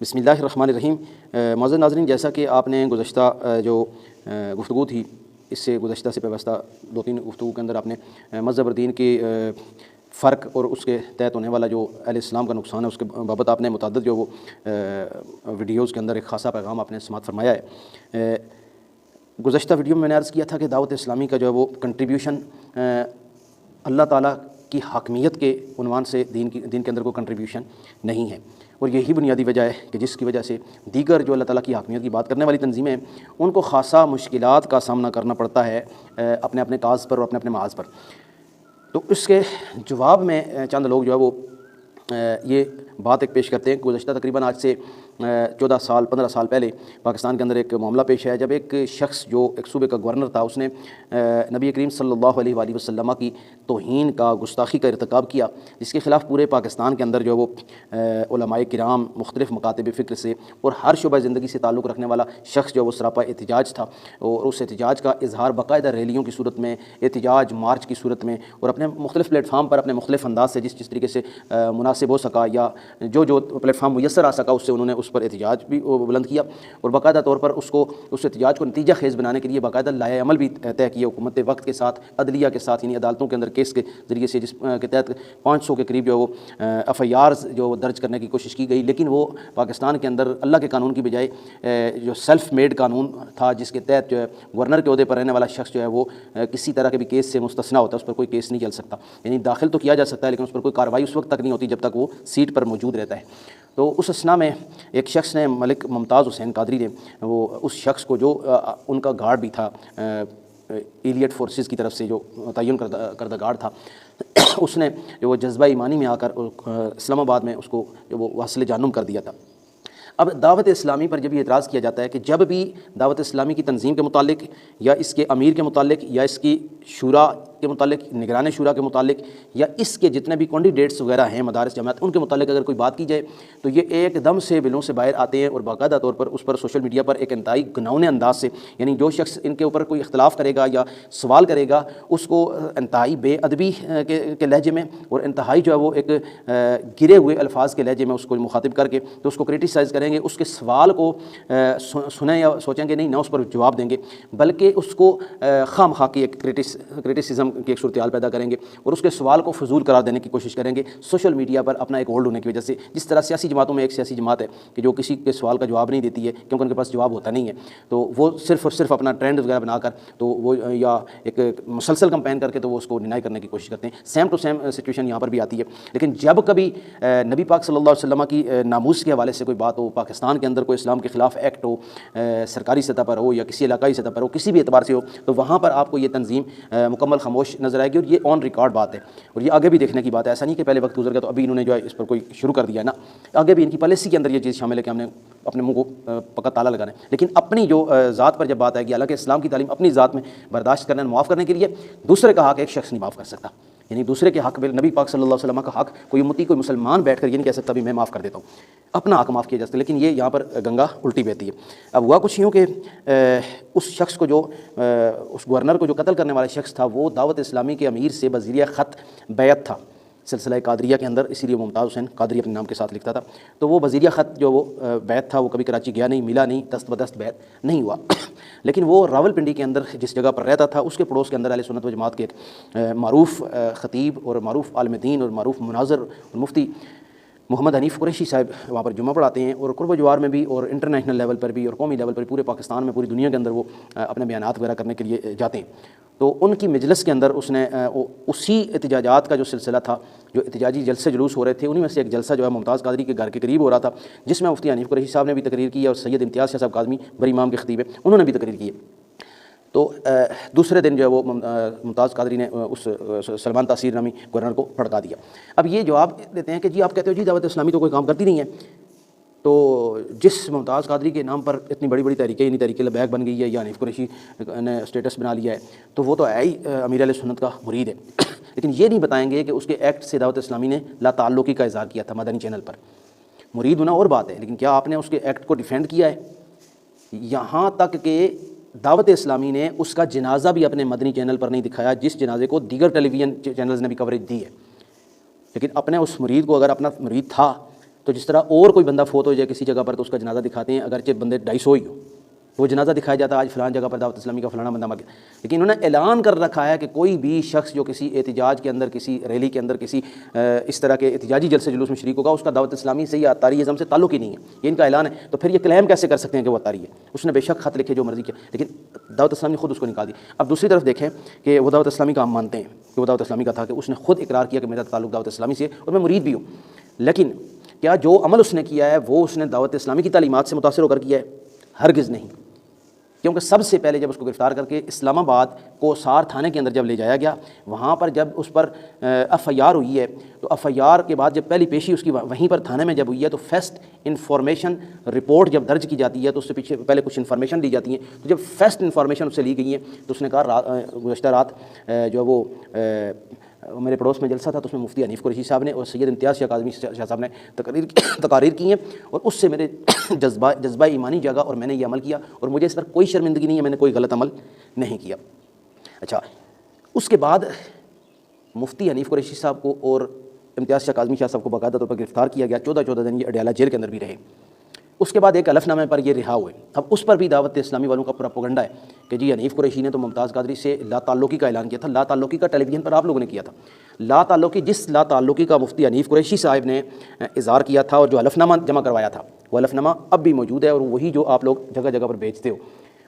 بسم اللہ الرحمن الرحیم۔ معزز ناظرین، جیسا کہ آپ نے گزشتہ جو گفتگو تھی اس سے گزشتہ سے پیوستہ 2-3 گفتگو کے اندر آپ نے مذہب اور دین کی فرق اور اس کے تحت ہونے والا جو اہل اسلام کا نقصان ہے اس کے بابت آپ نے متعدد جو وہ ویڈیوز کے اندر ایک خاصا پیغام آپ نے سماعت فرمایا ہے۔ گزشتہ ویڈیو میں نے عرض کیا تھا کہ دعوت اسلامی کا جو ہے وہ کنٹریبیوشن اللہ تعالیٰ کی حاکمیت کے عنوان سے دین کے اندر کوئی کنٹریبیوشن نہیں ہے، اور یہی بنیادی وجہ ہے کہ جس کی وجہ سے دیگر جو اللہ تعالیٰ کی حاکمیت کی بات کرنے والی تنظیمیں ہیں ان کو خاصا مشکلات کا سامنا کرنا پڑتا ہے اپنے اپنے کاز پر اور اپنے اپنے محاذ پر۔ تو اس کے جواب میں چند لوگ جو ہے وہ یہ بات ایک پیش کرتے ہیں کہ گزشتہ تقریباً آج سے 14 سال 15 سال پہلے پاکستان کے اندر ایک معاملہ پیش ہے جب ایک شخص جو ایک صوبے کا گورنر تھا اس نے نبی کریم صلی اللہ علیہ وآلہ وسلم کی توہین کا گستاخی کا ارتکاب کیا، جس کے خلاف پورے پاکستان کے اندر جو وہ علماء کرام مختلف مکاتب فکر سے اور ہر شعبہ زندگی سے تعلق رکھنے والا شخص جو وہ سراپا احتجاج تھا، اور اس احتجاج کا اظہار باقاعدہ ریلیوں کی صورت میں، احتجاج مارچ کی صورت میں اور اپنے مختلف پلیٹ فارم پر اپنے مختلف انداز سے جس طریقے سے مناسب ہو سکا یا جو پلیٹ فارم میسر آ سکا اس سے انہوں نے اس پر احتجاج بھی بلند کیا، اور باقاعدہ طور پر اس احتجاج کو نتیجہ خیز بنانے کے لیے باقاعدہ لائحہ عمل بھی طے کیا حکومت وقت کے ساتھ، عدلیہ کے ساتھ، یعنی عدالتوں کے اندر کیس کے ذریعے سے جس کے تحت 500 کے قریب جو وہ FIRs جو درج کرنے کی کوشش کی گئی، لیکن وہ پاکستان کے اندر اللہ کے قانون کی بجائے جو سیلف میڈ قانون تھا جس کے تحت جو ہے گورنر کے عہدے پر رہنے والا شخص جو ہے وہ کسی طرح کے بھی کیس سے مستثنیٰ ہوتا ہے، اس پر کوئی کیس نہیں چل سکتا، یعنی داخل تو کیا جا سکتا ہے لیکن اس پر کوئی کارروائی اس وقت تک نہیں ہوتی جب تک وہ سیٹ پر موجود رہتا ہے۔ تو اس اثناء میں ایک شخص نے ملک ممتاز حسین قادری نے وہ اس شخص کو جو ان کا گارڈ بھی تھا ایلیٹ فورسز کی طرف سے جو تعین کردہ گارڈ تھا، اس نے جو وہ جذبہ ایمانی میں آ کر اسلام آباد میں اس کو جو وہ وصل جہنم کر دیا تھا۔ اب دعوت اسلامی پر جب یہ اعتراض کیا جاتا ہے کہ جب بھی دعوت اسلامی کی تنظیم کے متعلق یا اس کے امیر کے متعلق یا اس کی شورا کے متعلق، نگران شورا کے متعلق یا اس کے جتنے بھی کینڈیڈیٹس وغیرہ ہیں مدارس جماعت ان کے متعلق اگر کوئی بات کی جائے تو یہ ایک دم سے بلوں سے باہر آتے ہیں اور باقاعدہ طور پر اس پر سوشل میڈیا پر ایک انتہائی گھناؤنے انداز سے، یعنی جو شخص ان کے اوپر کوئی اختلاف کرے گا یا سوال کرے گا اس کو انتہائی بے ادبی کے لہجے میں اور انتہائی جو ہے وہ ایک گرے ہوئے الفاظ کے لہجے میں اس کو مخاطب کر کے تو اس کو کرٹیسائز کریں گے، اس کے سوال کو سنیں یا سوچیں گے نہیں، نہ اس پر جواب دیں گے بلکہ اس کو خام خواہ کی ایک کرٹیسزم کی ایک صورتحال پیدا کریں گے اور اس کے سوال کو فضول قرار دینے کی کوشش کریں گے سوشل میڈیا پر اپنا ایک ہولڈ ہونے کی وجہ سے۔ جس طرح سیاسی جماعتوں میں ایک سیاسی جماعت ہے کہ جو کسی کے سوال کا جواب نہیں دیتی ہے کیونکہ ان کے پاس جواب ہوتا نہیں ہے، تو وہ صرف اور صرف اپنا ٹرینڈ وغیرہ بنا کر تو وہ یا ایک مسلسل کمپین کر کے تو وہ اس کو ڈینائی کرنے کی کوشش کرتے ہیں۔ سیم ٹو سیم سچویشن یہاں پر بھی آتی ہے، لیکن جب کبھی نبی پاک صلی اللہ علیہ وسلم کی ناموس کے حوالے سے کوئی بات ہو، پاکستان کے اندر کوئی اسلام کے خلاف ایکٹ ہو، سرکاری سطح پر ہو یا کسی علاقائی سطح پر ہو، کسی بھی اعتبار سے ہو، تو وہاں پر آپ کو یہ تنظیم مکمل خاموش نظر آئے گی، اور یہ آن ریکارڈ بات ہے اور یہ آگے بھی دیکھنے کی بات ہے۔ ایسا نہیں کہ پہلے وقت گزر گیا تو ابھی انہوں نے جو ہے اس پر کوئی شروع کر دیا ہے، نا، آگے بھی ان کی پالیسی کے اندر یہ چیز شامل ہے کہ ہم نے اپنے منہ کو پکا تالا لگانا ہے، لیکن اپنی جو ذات پر جب بات آئے گی، حالانکہ اسلام کی تعلیم اپنی ذات میں برداشت کرنے معاف کرنے کے لیے، دوسرے کا حق ایک شخص نہیں معاف کر سکتا، یعنی دوسرے کے حق میں نبی پاک صلی اللہ علیہ وسلم کا حق کوئی امتی کوئی مسلمان بیٹھ کر یہ نہیں کہہ سکتا بھی میں معاف کر دیتا ہوں، اپنا حق معاف کیا جا سکتا ہے، لیکن یہ یہاں پر گنگا الٹی بہتی ہے۔ اب ہوا کچھ یوں کہ اس شخص کو جو اس گورنر کو جو قتل کرنے والا شخص تھا وہ دعوت اسلامی کے امیر سے بذریعہ خط بیعت تھا سلسلہ قادریہ کے اندر، اسی لیے ممتاز حسین قادری اپنے نام کے ساتھ لکھتا تھا، تو وہ بذریعہ خط جو وہ بیعت تھا وہ کبھی کراچی گیا نہیں، ملا نہیں، دست بدست بیعت نہیں ہوا، لیکن وہ راولپنڈی کے اندر جس جگہ پر رہتا تھا اس کے پڑوس کے اندر اہل سنت و جماعت کے ایک معروف خطیب اور معروف عالم دین اور معروف مناظر اور مفتی محمد حنیف قریشی صاحب وہاں پر جمعہ پڑھاتے ہیں، اور قرب و جوار میں بھی اور انٹرنیشنل لیول پر بھی اور قومی لیول پر پورے پاکستان میں پوری دنیا کے اندر وہ اپنے بیانات وغیرہ کرنے کے لیے جاتے ہیں۔ تو ان کی مجلس کے اندر اس نے اسی احتجاجات کا جو سلسلہ تھا، جو احتجاجی جلسے جلوس ہو رہے تھے، انہی میں سے ایک جلسہ جو ہے ممتاز قادری کے گھر کے قریب ہو رہا تھا، جس میں مفتی حنیف قریشی صاحب نے بھی تقریر کی ہے اور سید امتیاز شاہ صاحب کاظمی بری امام کے خطیب ہیں، انہوں نے بھی تقریر کی ہے۔ تو دوسرے دن جو ہے وہ ممتاز قادری نے اس سلمان تاثیر نامی گورنر کو بھڑکا دیا۔ اب یہ جواب دیتے ہیں کہ جی آپ کہتے ہو جی دعوت اسلامی تو کوئی کام کرتی نہیں ہے، تو جس ممتاز قادری کے نام پر اتنی بڑی بڑی تحریکیں، یعنی تحریک لبیک بن گئی ہے یا حنیف قریشی نے اسٹیٹس بنا لیا ہے، تو وہ تو ہے ہی امیر اہل سنت کا مرید ہے، لیکن یہ نہیں بتائیں گے کہ اس کے ایکٹ سے دعوت اسلامی نے لا تعلقی کا اظہار کیا تھا مدنی چینل پر۔ مرید ہونا اور بات ہے، لیکن کیا آپ نے اس کے ایکٹ کو ڈیفینڈ کیا ہے؟ یہاں تک کہ دعوت اسلامی نے اس کا جنازہ بھی اپنے مدنی چینل پر نہیں دکھایا، جس جنازے کو دیگر ٹیلی ویژن چینلز نے بھی کوریج دی ہے، لیکن اپنے اس مرید کو اگر اپنا مرید تھا تو جس طرح اور کوئی بندہ فوت ہو جائے کسی جگہ پر تو اس کا جنازہ دکھاتے ہیں، اگرچہ بندے 250 ہی ہو، وہ جنازہ دکھایا جاتا ہے آج فلان جگہ پر دعوت اسلامی کا فلانا بندہ مر گیا، لیکن انہوں نے اعلان کر رکھا ہے کہ کوئی بھی شخص جو کسی احتجاج کے اندر، کسی ریلی کے اندر، کسی اس طرح کے احتجاجی جلسے جلوس میں شریک ہوگا، اس کا دعوت اسلامی سے یا اتاری ازم سے تعلق ہی نہیں ہے، یہ ان کا اعلان ہے۔ تو پھر یہ کلیم کیسے کر سکتے ہیں کہ وہ اتاری ہے؟ اس نے بے شک خط لکھے جو مرضی کیا، لیکن دعوت اسلامی نے خود اس کو نکال دی۔ اب دوسری طرف دیکھیں کہ وہ دعوت اسلامی کا ہم مانتے ہیں کہ وہ دعوت اسلامی کا تھا، کہ اس نے خود اقرار کیا کہ میرا تعلق دعوت اسلامی سے اور میں مرید بھی ہوں، لیکن کیا جو عمل اس نے کیا ہے وہ اس نے دعوت اسلامی کی تعلیمات سے متاثر ہو کر کیا ہے؟ ہرگز نہیں، کیونکہ سب سے پہلے جب اس کو گرفتار کر کے اسلام آباد کوسار تھانے کے اندر جب لے جایا گیا، وہاں پر جب اس پر ایف آئی آر ہوئی ہے، تو ایف آئی آر کے بعد جب پہلی پیشی اس کی وہیں پر تھانے میں جب ہوئی ہے، تو فرسٹ انفارمیشن رپورٹ جب درج کی جاتی ہے تو اس سے پیچھے پہلے کچھ انفارمیشن دی جاتی ہیں، تو جب فرسٹ انفارمیشن اس سے لی گئی ہیں تو اس نے کہا گزشتہ رات جو وہ میرے پڑوس میں جلسہ تھا تو اس میں مفتی حنیف قریشی صاحب نے اور سید امتیاز شاہ کاظمی شاہ صاحب نے تقاریر کی ہیں، اور اس سے میرے جذبہ ایمانی جگہ اور میں نے یہ عمل کیا، اور مجھے اس پر کوئی شرمندگی نہیں ہے، میں نے کوئی غلط عمل نہیں کیا۔ اچھا، اس کے بعد مفتی حنیف قریشی صاحب کو اور امتیاز شاہ کاظمی شاہ صاحب کو باقاعدہ طور پر گرفتار کیا گیا، 14 دن یہ اڈیالہ جیل کے اندر بھی رہے۔ اس کے بعد ایک حلف نامے پر یہ رہا ہوئے۔ اب اس پر بھی دعوت اسلامی والوں کا پروپیگنڈا ہے کہ جی حنیف قریشی نے تو ممتاز قادری سے لا تعلقی کا اعلان کیا تھا۔ لا تعلقی کا ٹیلی ویژن پر آپ لوگوں نے کیا تھا۔ لا تعلقی، جس لا تعلقی کا مفتی حنیف قریشی صاحب نے اظہار کیا تھا اور جو حلف نامہ جمع کروایا تھا، وہ حلف نامہ اب بھی موجود ہے، اور وہی جو آپ لوگ جگہ جگہ پر بیچتے ہو،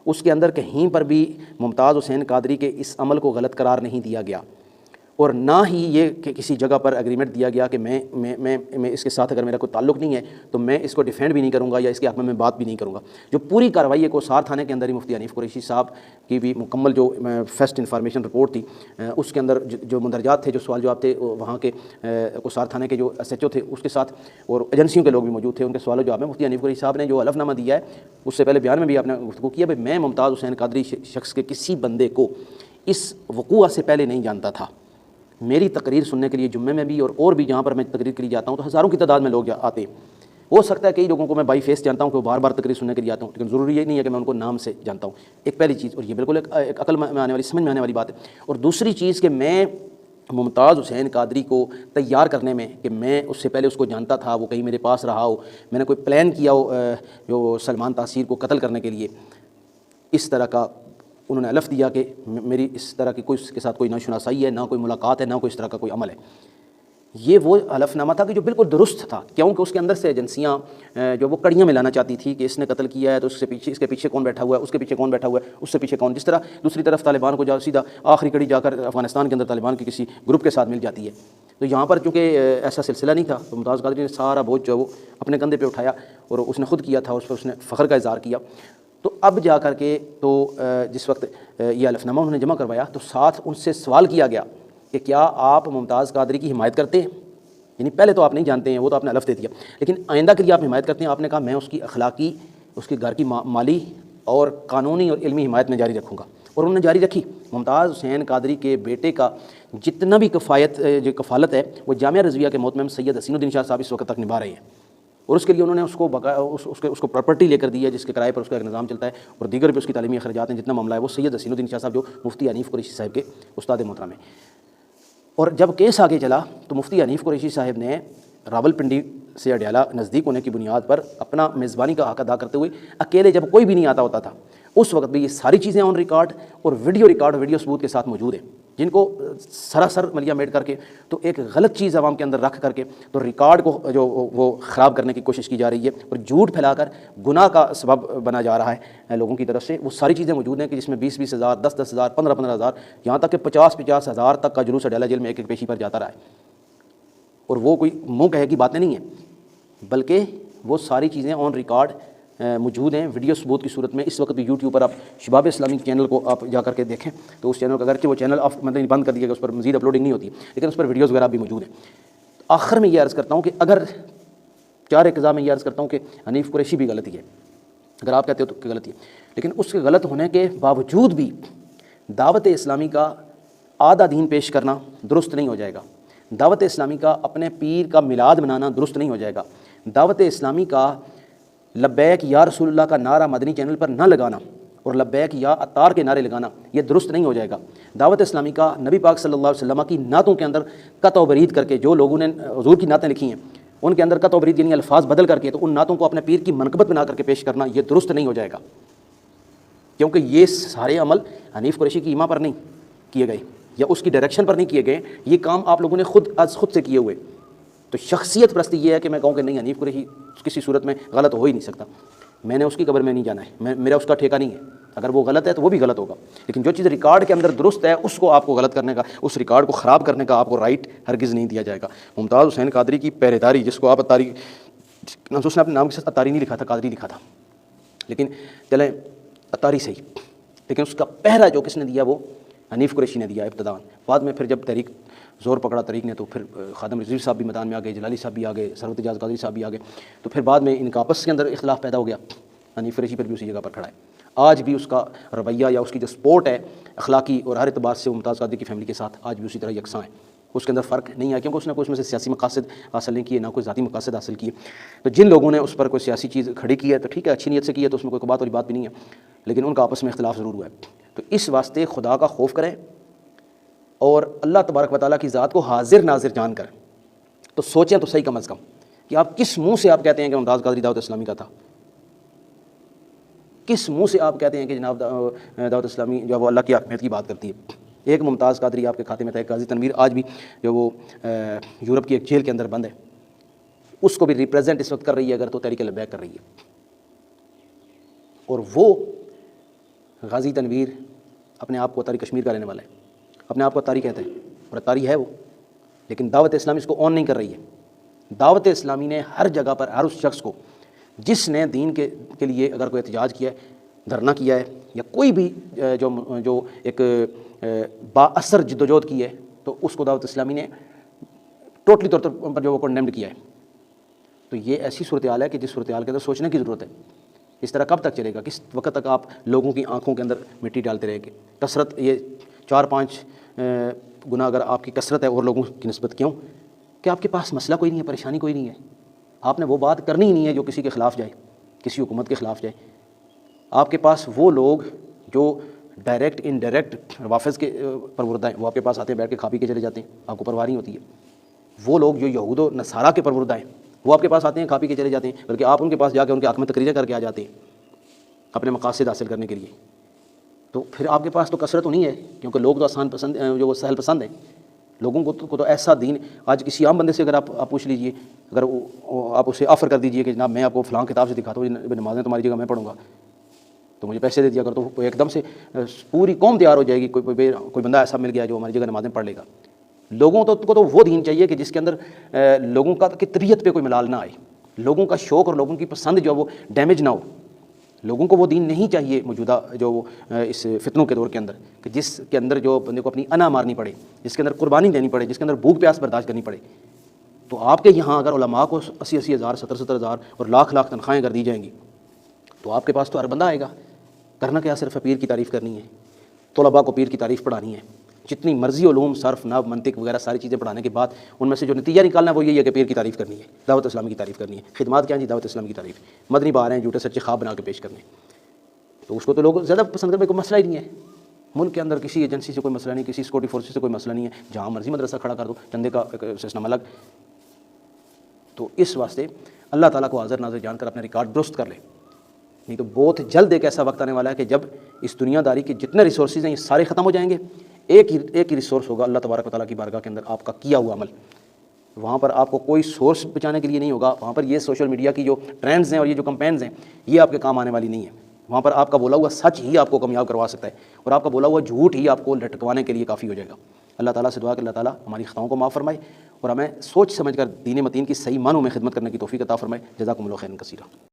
اس کے اندر کہیں پر بھی ممتاز حسین قادری کے اس عمل کو غلط قرار نہیں دیا گیا، اور نہ ہی یہ کہ کسی جگہ پر اگریمنٹ دیا گیا کہ میں اس کے ساتھ اگر میرا کوئی تعلق نہیں ہے تو میں اس کو ڈیفینڈ بھی نہیں کروں گا یا اس کے حق میں بات بھی نہیں کروں گا۔ جو پوری کارروائی ہے کوسار تھانے کے اندر ہی مفتی حنیف قریشی صاحب کی بھی مکمل جو فرسٹ انفارمیشن رپورٹ تھی، اس کے اندر جو مندرجات تھے، جو سوال جواب تھے، وہاں کے کوسار تھانے کے جو ایس ایچ او تھے اس کے ساتھ، اور ایجنسیوں کے لوگ بھی موجود تھے، ان کے سوال و جواب میں مفتی حنیف قریشی صاحب نے جو حلف نامہ دیا ہے، اس سے پہلے بیان میں بھی آپ نے گفتگو کیا بھائی میں ممتاز حسین قادری شخص کے کسی بندے کو اس وقوع سے پہلے نہیں جانتا تھا۔ میری تقریر سننے کے لیے جمعے میں بھی اور بھی جہاں پر میں تقریر کے لیے جاتا ہوں تو ہزاروں کی تعداد میں لوگ آتے ہیں۔ ہو سکتا ہے کئی لوگوں کو میں بائی فیس جانتا ہوں کہ وہ بار بار تقریر سننے کے لیے آتا ہوں، لیکن ضروری یہ نہیں ہے کہ میں ان کو نام سے جانتا ہوں، ایک پہلی چیز، اور یہ بالکل ایک عقل میں آنے والی، سمجھ میں آنے والی بات ہے۔ اور دوسری چیز کہ میں ممتاز حسین قادری کو تیار کرنے میں کہ میں اس سے پہلے اس کو جانتا تھا، وہ کہیں میرے پاس رہا ہو، میں نے کوئی پلان کیا ہو جو سلمان تاثیر کو قتل کرنے کے لیے، اس طرح کا انہوں نے حلف دیا کہ میری اس طرح کی کوئی اس کے ساتھ کوئی نہ شناسائی ہے، نہ کوئی ملاقات ہے، نہ کوئی اس طرح کا کوئی عمل ہے۔ یہ وہ حلف نامہ تھا کہ جو بالکل درست تھا، کیونکہ اس کے اندر سے ایجنسیاں جو وہ کڑیاں میں لانا چاہتی تھی کہ اس نے قتل کیا ہے تو اس کے پیچھے کون بیٹھا ہوا ہے، اس کے پیچھے کون بیٹھا ہوا ہے، اس سے پیچھے کون، جس طرح دوسری طرف طالبان کو سیدھا آخری کڑی جا کر افغانستان کے اندر طالبان کے کسی گروپ کے ساتھ مل جاتی ہے۔ تو یہاں پر چونکہ ایسا سلسلہ نہیں تھا تو ممتاز قادری نے سارا بوجھ جو ہے وہ اپنے کندھے پہ اٹھایا اور اس نے خود کیا تھا، اس پر اس نے فخر کا اظہار کیا۔ تو اب جا کر کے تو جس وقت یہ حلف نامہ انہوں نے جمع کروایا تو ساتھ ان سے سوال کیا گیا کہ کیا آپ ممتاز قادری کی حمایت کرتے ہیں؟ یعنی پہلے تو آپ نہیں جانتے ہیں، وہ تو آپ نے حلف دے دیا، لیکن آئندہ کے لیے آپ حمایت کرتے ہیں؟ آپ نے کہا میں اس کی اخلاقی، اس کے گھر کی مالی اور قانونی اور علمی حمایت میں جاری رکھوں گا، اور انہوں نے جاری رکھی۔ ممتاز حسین قادری کے بیٹے کا جتنا بھی کفالت ہے وہ جامعہ رضویہ کے محتمم سید حسین الدین شاہ صاحب اس وقت تک نبھا رہے ہیں، اور اس کے لیے انہوں نے اس کو پراپرٹی لے کر دی ہے جس کے کرائے پر اس کا ایک نظام چلتا ہے، اور دیگر بھی اس کی تعلیمی اخراجات ہیں، جتنا معاملہ ہے وہ سید حسین الدین شاہ صاحب جو مفتی حنیف قریشی صاحب کے استاد محترم ہیں۔ اور جب کیس آگے چلا تو مفتی حنیف قریشی صاحب نے راولپنڈی سے اڈیالہ نزدیک ہونے کی بنیاد پر اپنا میزبانی کا حق ادا کرتے ہوئے اکیلے جب کوئی بھی نہیں آتا ہوتا تھا اس وقت بھی یہ ساری چیزیں آن ریکارڈ اور ویڈیو ثبوت کے ساتھ موجود ہیں، جن کو سراسر ملیا میٹ کر کے تو ایک غلط چیز عوام کے اندر رکھ کر کے تو ریکارڈ کو جو وہ خراب کرنے کی کوشش کی جا رہی ہے اور جھوٹ پھیلا کر گناہ کا سبب بنا جا رہا ہے لوگوں کی طرف سے، وہ ساری چیزیں موجود ہیں کہ جس میں 20-20 ہزار، 10-10 ہزار، 15-15 ہزار، یہاں تک کہ 50-50 ہزار تک کا جلوس اڈیالہ جیل میں ایک پیشی پر جاتا رہا ہے، اور وہ کوئی منہ کہے کی باتیں نہیں ہیں، بلکہ وہ ساری چیزیں آن ریکارڈ موجود ہیں ویڈیو ثبوت کی صورت میں۔ اس وقت بھی یوٹیوب پر آپ شباب اسلامی چینل کو آپ جا کر کے دیکھیں تو اس چینل کا اگرچہ وہ چینل مطلب بند کر دیا گیا، اس پر مزید اپلوڈنگ نہیں ہوتی، لیکن اس پر ویڈیوز وغیرہ بھی موجود ہیں۔ آخر میں یہ عرض کرتا ہوں کہ اگر چار اقتضاء میں یہ عرض کرتا ہوں کہ حنیف قریشی بھی غلطی ہے، اگر آپ کہتے ہو تو کہ غلطی ہے، لیکن اس کے غلط ہونے کے باوجود بھی دعوت اسلامی کا آدھا دین پیش کرنا درست نہیں ہو جائے گا، دعوت اسلامی کا اپنے پیر کا میلاد منانا درست نہیں ہو جائے گا، دعوت اسلامی کا لبیک یا رسول اللہ کا نعرہ مدنی چینل پر نہ لگانا اور لبیک یا عطار کے نعرے لگانا یہ درست نہیں ہو جائے گا، دعوت اسلامی کا نبی پاک صلی اللہ علیہ وسلم کی نعتوں کے اندر قطع و برید کر کے جو لوگوں نے حضور کی نعتیں لکھی ہیں ان کے اندر قط و برید یعنی الفاظ بدل کر کے تو ان نعتوں کو اپنے پیر کی منقبت بنا کر کے پیش کرنا یہ درست نہیں ہو جائے گا، کیونکہ یہ سارے عمل حنیف قریشی کی ایما پر نہیں کیے گئے یا اس کی ڈائریکشن پر نہیں کیے گئے، یہ کام آپ لوگوں نے خود سے کیے ہوئے۔ تو شخصیت پرستی یہ ہے کہ میں کہوں کہ نہیں حنیف قریشی کسی صورت میں غلط ہو ہی نہیں سکتا، میں نے اس کی قبر میں نہیں جانا ہے، میرا اس کا ٹھیکہ نہیں ہے، اگر وہ غلط ہے تو وہ بھی غلط ہوگا، لیکن جو چیز ریکارڈ کے اندر درست ہے اس کو آپ کو غلط کرنے کا، اس ریکارڈ کو خراب کرنے کا آپ کو رائٹ ہرگز نہیں دیا جائے گا۔ ممتاز حسین قادری کی پہرے داری، جس کو آپ اتاری، اس نے اپنے نام کے ساتھ اتاری نہیں لکھا تھا، قادری لکھا تھا، لیکن چلیں اتاری صحیح، لیکن اس کا پہرا جو کس نے دیا وہ حنیف قریشی نے دیا ابتداءً۔ بعد میں پھر جب تحریک زور پکڑا تحریک نے تو پھر خادم رضوی صاحب بھی میدان میں آ گئے، جلالی صاحب بھی آ گئے، ثروت اجاز قادری صاحب بھی آ گئے، تو پھر بعد میں ان کا آپس کے اندر اختلاف پیدا ہو گیا، حنیف قریشی پر بھی اسی جگہ پر کھڑا ہے۔ آج بھی اس کا رویہ یا اس کی جو سپورٹ ہے اخلاقی اور ہر اعتبار سے ممتاز قادری کی فیملی کے ساتھ آج بھی اسی طرح یکساں ہے، اس کے اندر فرق نہیں ہے، کیونکہ اس نے کوئی اس میں سے سیاسی مقاصد حاصل نہیں کیے، نہ کوئی ذاتی مقاصد حاصل کیے۔ تو جن لوگوں نے اس پر کوئی سیاسی چیز کھڑی کی ہے تو ٹھیک ہے، اچھی نیت سے کی ہے تو اس میں کوئی بات والی بات بھی نہیں ہے، لیکن ان کا آپس میں اختلاف ضرور ہوا ہے۔ تو اس واسطے خدا کا خوف کریں اور اللہ تبارک و تعالیٰ کی ذات کو حاضر ناظر جان کر تو سوچیں تو صحیح کم از کم کہ آپ کس منہ سے آپ کہتے ہیں کہ ممتاز قادری دعوت اسلامی کا تھا، کس منہ سے آپ کہتے ہیں کہ جناب دعوت اسلامی جو وہ اللہ کی حاکمیت کی بات کرتی ہے۔ ایک ممتاز قادری آپ کے کھاتے میں تھا، ایک قاضی تنویر آج بھی جو وہ یورپ کی ایک جیل کے اندر بند ہے، اس کو بھی ریپریزنٹ اس وقت کر رہی ہے اگر تو تحریک لبیک کر رہی ہے، اور وہ غازی تنویر اپنے آپ کو اتاری کشمیر کا رہنے والا ہے، اپنے آپ کو اتاری کہتے ہیں اور اتاری ہے وہ، لیکن دعوت اسلامی اس کو آن نہیں کر رہی ہے۔ دعوت اسلامی نے ہر جگہ پر ہر اس شخص کو جس نے دین کے لیے اگر کوئی احتجاج کیا ہے، دھرنا کیا ہے یا کوئی بھی جو ایک با اثر جدوجہد کی ہے، تو اس کو دعوت اسلامی نے ٹوٹلی طور پر جو وہ کنڈیمڈ کیا ہے۔ تو یہ ایسی صورتحال ہے کہ جس صورتحال کے اندر سوچنے کی ضرورت ہے، اس طرح کب تک چلے گا، کس وقت تک آپ لوگوں کی آنکھوں کے اندر مٹی ڈالتے رہیں گے؟ کثرت یہ 4-5 گنا اگر آپ کی کثرت ہے اور لوگوں کی نسبت، کیوں کہ آپ کے پاس مسئلہ کوئی نہیں ہے، پریشانی کوئی نہیں ہے، آپ نے وہ بات کرنی ہی نہیں ہے جو کسی کے خلاف جائے، کسی حکومت کے خلاف جائے۔ آپ کے پاس وہ لوگ جو ڈائریکٹ انڈائریکٹ روافظ کے پروردہ ہیں وہ آپ کے پاس آتے ہیں، بیٹھ کے کھا پی کے چلے جاتے ہیں، آپ کو پرواہ نہیں ہوتی ہے۔ وہ لوگ جو یہود و نصارہ کے پروردہ ہیں وہ آپ کے پاس آتے ہیں، کھا پی کے چلے جاتے ہیں، بلکہ آپ ان کے پاس جا کے ان کے حق میں تقریریں کر کے آ جاتے ہیں اپنے مقاصد حاصل کرنے کے لیے۔ تو پھر آپ کے پاس تو کثرت نہیں ہے، کیونکہ لوگ تو آسان پسند جو وہ سہل پسند ہیں، لوگوں کو تو ایسا دین آج کسی عام بندے سے اگر آپ پوچھ لیجئے، اگر آپ اسے آفر کر دیجئے کہ جناب میں آپ کو فلاں کتاب سے دکھاتا ہوں، نمازیں تمہاری جگہ میں پڑھوں گا تو مجھے پیسے دے دیا کر، تو ایک دم سے پوری قوم تیار ہو جائے گی، کوئی بندہ ایسا مل گیا جو ہماری جگہ نمازیں پڑھ لے گا۔ لوگوں کو تو وہ دین چاہیے کہ جس کے اندر لوگوں کی طبیعت پہ کوئی ملال نہ آئے، لوگوں کا شوق اور لوگوں کی پسند جو وہ ڈیمیج نہ ہو۔ لوگوں کو وہ دین نہیں چاہیے موجودہ جو وہ اس فتنوں کے دور کے اندر، کہ جس کے اندر جو بندے کو اپنی انا مارنی پڑے، جس کے اندر قربانی دینی پڑے، جس کے اندر بھوک پیاس برداشت کرنی پڑے۔ تو آپ کے یہاں اگر علماء کو 80-80 ہزار 70-70 ہزار اور لاکھ تنخواہیں کر دی جائیں گی تو آپ کے پاس تو ہر بندہ آئے گا۔ کرنا کیا صرف پیر کی تعریف کرنی ہے، طلباء کو پیر کی تعریف پڑھانی ہے، جتنی مرضی علوم صرف نحو منطق وغیرہ ساری چیزیں پڑھانے کے بعد ان میں سے جو نتیجہ نکالنا ہے وہ یہی ہے کہ پیر کی تعریف کرنی ہے، دعوت اسلامی کی تعریف کرنی ہے۔ خدمات کیا ہیں جی؟ دعوت اسلامی کی تعریف، مدنی بہاریں جھوٹے سچے خواب بنا کے پیش کرنے، تو اس کو تو لوگ زیادہ پسند کرنے، کوئی مسئلہ ہی نہیں ہے۔ ملک کے اندر کسی ایجنسی سے کوئی مسئلہ نہیں، کسی سیکورٹی فورسز سے کوئی مسئلہ نہیں ہے، جہاں مرضی مدرسہ کھڑا کر دو، چندے کا سسٹم الگ۔ تو اس واسطے اللہ تعالیٰ کو حاضر ناظر جان کر اپنے ریکارڈ درست کر لے، نہیں تو بہت جلد ایک ایسا وقت آنے والا ہے کہ جب اس دنیا داری کے جتنے ریسورسز ہیں یہ سارے ختم ہو جائیں گے، ایک ہی ریسورس ہوگا اللہ تبارک و تعالیٰ کی بارگاہ کے اندر، آپ کا کیا ہوا عمل۔ وہاں پر آپ کو کوئی سورس بچانے کے لیے نہیں ہوگا، وہاں پر یہ سوشل میڈیا کی جو ٹرینڈز ہیں اور یہ جو کمپینز ہیں یہ آپ کے کام آنے والی نہیں ہے۔ وہاں پر آپ کا بولا ہوا سچ ہی آپ کو کامیاب کروا سکتا ہے، اور آپ کا بولا ہوا جھوٹ ہی آپ کو لٹکوانے کے لیے کافی ہو جائے گا۔ اللہ تعالیٰ سے دعا کہ اللہ تعالیٰ ہماری خطاؤں کو معاف فرمائے اور ہمیں سوچ سمجھ کر دین متین کی صحیح معنوں میں خدمت کرنے کی توفیق عطا فرمائے۔ جزاکم اللہ خیرا کثیرا۔